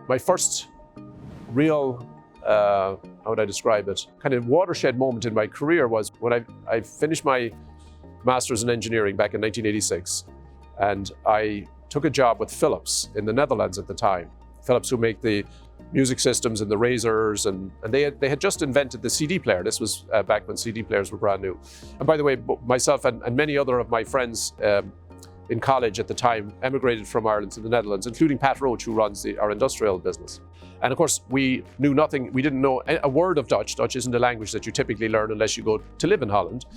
My first real, how would I describe it, kind of watershed moment in my career was when I finished my master's in engineering back in 1986, and I took a job with Philips in the Netherlands at the time. Philips, who make the music systems and the razors, and they had just invented the CD player. This was back when CD players were brand new. And by the way, myself and many other of my friends in college at the time emigrated from Ireland to the Netherlands, including Pat Roach, who runs our industrial business. And of course, we knew nothing, we didn't know a word of Dutch. Dutch isn't a language that you typically learn unless you go to live in Holland.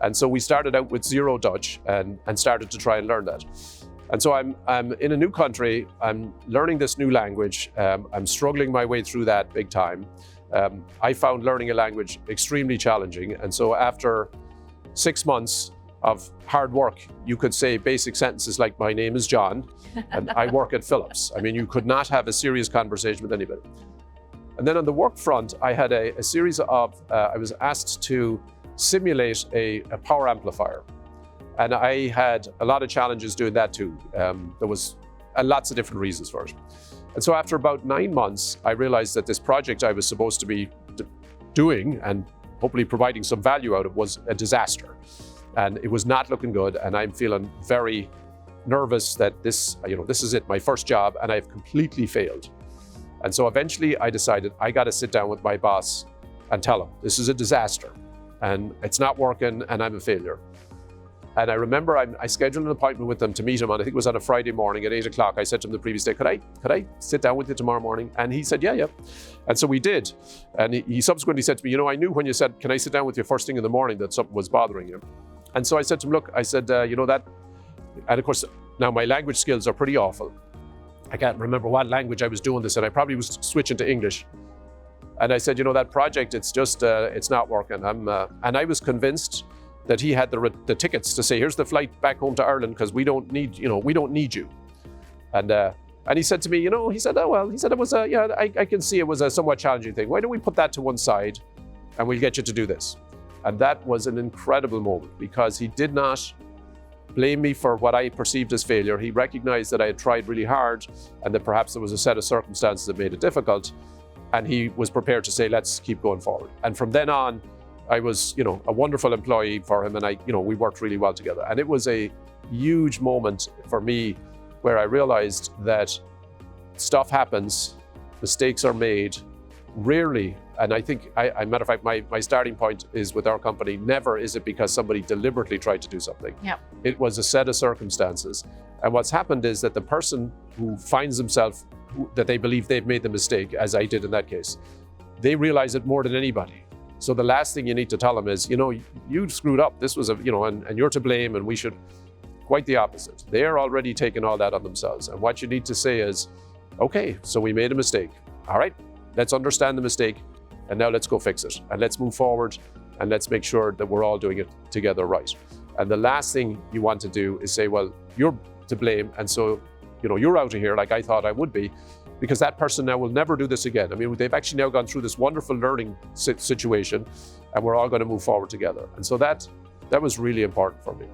And so we started out with zero Dutch and started to try and learn that. And so I'm in a new country, I'm learning this new language, I'm struggling my way through that big time. I found learning a language extremely challenging. And so after 6 months of hard work, you could say basic sentences like, my name is John, and I work at Philips. I mean, you could not have a serious conversation with anybody. And then on the work front, I had a series of, I was asked to simulate a power amplifier. And I had a lot of challenges doing that too. There was lots of different reasons for it. And so after about 9 months, I realized that this project I was supposed to be doing and hopefully providing some value out of was a disaster. And it was not looking good. And I'm feeling very nervous that this is it, my first job, and I've completely failed. And so eventually I decided I got to sit down with my boss and tell him, this is a disaster and it's not working and I'm a failure. And I remember I scheduled an appointment with them to meet him on, I think it was on a Friday morning at 8 o'clock. I said to him the previous day, could I sit down with you tomorrow morning? And he said, yeah. And so we did. And he subsequently said to me, I knew when you said, can I sit down with you first thing in the morning, that something was bothering you. And so I said to him, look, I said, that, and of course, now my language skills are pretty awful. I can't remember what language I was doing this in. I probably was switching to English. And I said, that project, it's just, it's not working. And I was convinced that he had the tickets to say, here's the flight back home to Ireland because we don't need you. And he said to me, he said, it was I can see it was a somewhat challenging thing. Why don't we put that to one side and we'll get you to do this? And that was an incredible moment because he did not blame me for what I perceived as failure. He recognized that I had tried really hard and that perhaps there was a set of circumstances that made it difficult. And he was prepared to say, let's keep going forward. And from then on, I was, a wonderful employee for him, and we worked really well together. And it was a huge moment for me where I realized that stuff happens, mistakes are made, rarely. And I think, matter of fact, my starting point is with our company, never is it because somebody deliberately tried to do something. Yep. It was a set of circumstances. And what's happened is that the person who finds themselves, that they believe they've made the mistake, as I did in that case, they realize it more than anybody. So the last thing you need to tell them is, you screwed up. This was and you're to blame, and we should. Quite the opposite. They are already taking all that on themselves. And what you need to say is, okay, so we made a mistake. All right, let's understand the mistake, and now let's go fix it. And let's move forward, and let's make sure that we're all doing it together right. And the last thing you want to do is say, well, you're to blame, and so, you're out of here like I thought I would be, because that person now will never do this again. I mean, they've actually now gone through this wonderful learning situation, and we're all going to move forward together. And so that was really important for me.